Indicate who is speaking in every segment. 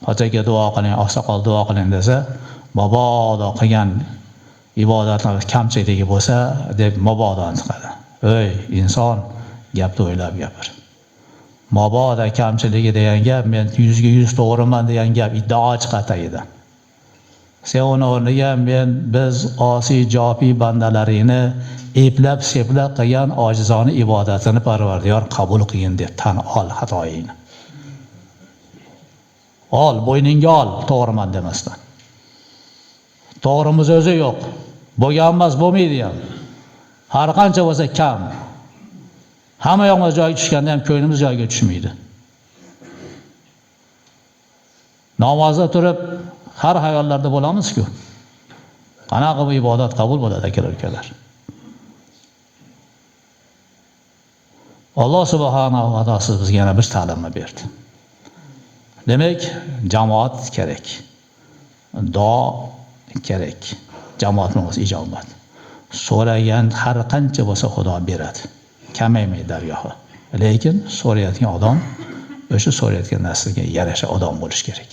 Speaker 1: hojaga duo qiling, oqsoqol duo qiling desa, mabodo qilgan ibodatlar kamchiligi bo'lsa deb mabododan chiqadi. Ey inson, gapni o'ylab gapir. Mabodo kamchiligi degan gap, men 100% to'g'riman degan gap, iddao chiqadi tagidan. Sen uni o'rniga biz osiy jofiy bandalaringni eplab seplab qilgan ojizona ibodatini Parvardigor qabul qilgin deb tan ol xatoingni. Ol, bo'yningga ol, to'g'riman demasdan. To'g'rimiz o'zi yo'q. Bo'lganmas, bo'lmaydi ham. Har qancha bo'lsa kam. Hamma yoqimiz joyiga tushganda ham ko'nglimiz joyiga tushmaydi. Namozda turib har hayollarda bo'lamiz-ku. Qanaqa bu ibodat qabul bo'ladi aka-ukalar. Alloh subhanahu va taolo bizga yana bir ta'limni berdi. Demak, jamoat kerak. Duo kerak. Jamoatning o'zi ijobat. So'ragan har qancha bo'lsa Xudo beradi. Kamaymaydi dargohi. Lekin so'rayotgan odam o'sha so'rayotgan narsaga yarasha odam bo'lish kerak.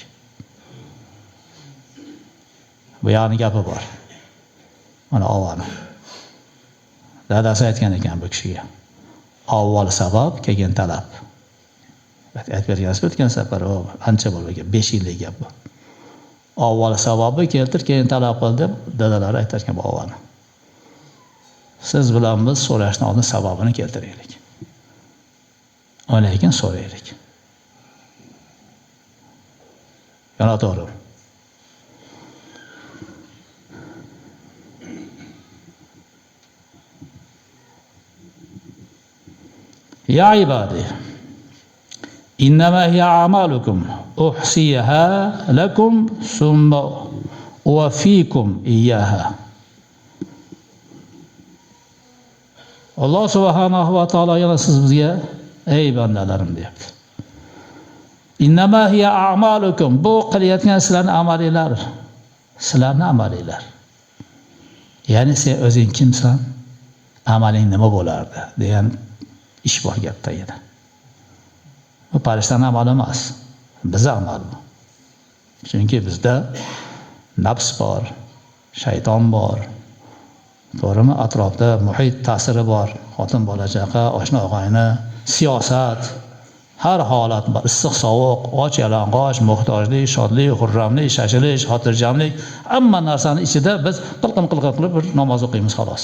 Speaker 1: Bu yana gapi bor. Mana avval dadasi aytgan ekan bu kishiga. Avval sabab, keyin talab. Aytib bergansiz o'tgan safar, ancha bo'lgan 5 yillik gap bu. Avval sababi keltir, keyin talab qil deb dadalar aytgan bu avval. Siz bilan biz so'rashdan oldin sababini keltiraylik. Undan keyin so'raylik. Yana to'g'ri. Ya ibadi, innama hiya a'malukum uhsiha lakum summa uwaffikum iyyaha. Alloh subhanahu va taolo yana siz bizga ey bandalarim deyapti. Innama hiya a'malukum, bu qilayotgan sizlarning amalinglar, sizlarning amalinglar. Ya'ni sen o'zing kimsan? Amaling nima bo'lardi degan ish bor gapda yana. Bu farishtaning amali emas, bizning amal bu. Chunki bizda nafs bor, shayton bor. To'g'rimi? Atrofda muhit ta'siri bor. Xotin bola chaqa, oshna og'ayni, siyosat, har holat bor. Issiq sovuq, och yalang'och, muhtojlik, shodlik, xurramlik, shashilish, xotirjamlik, hamma narsani ichida biz qilqim qilib bir namoz o'qiymiz xolos.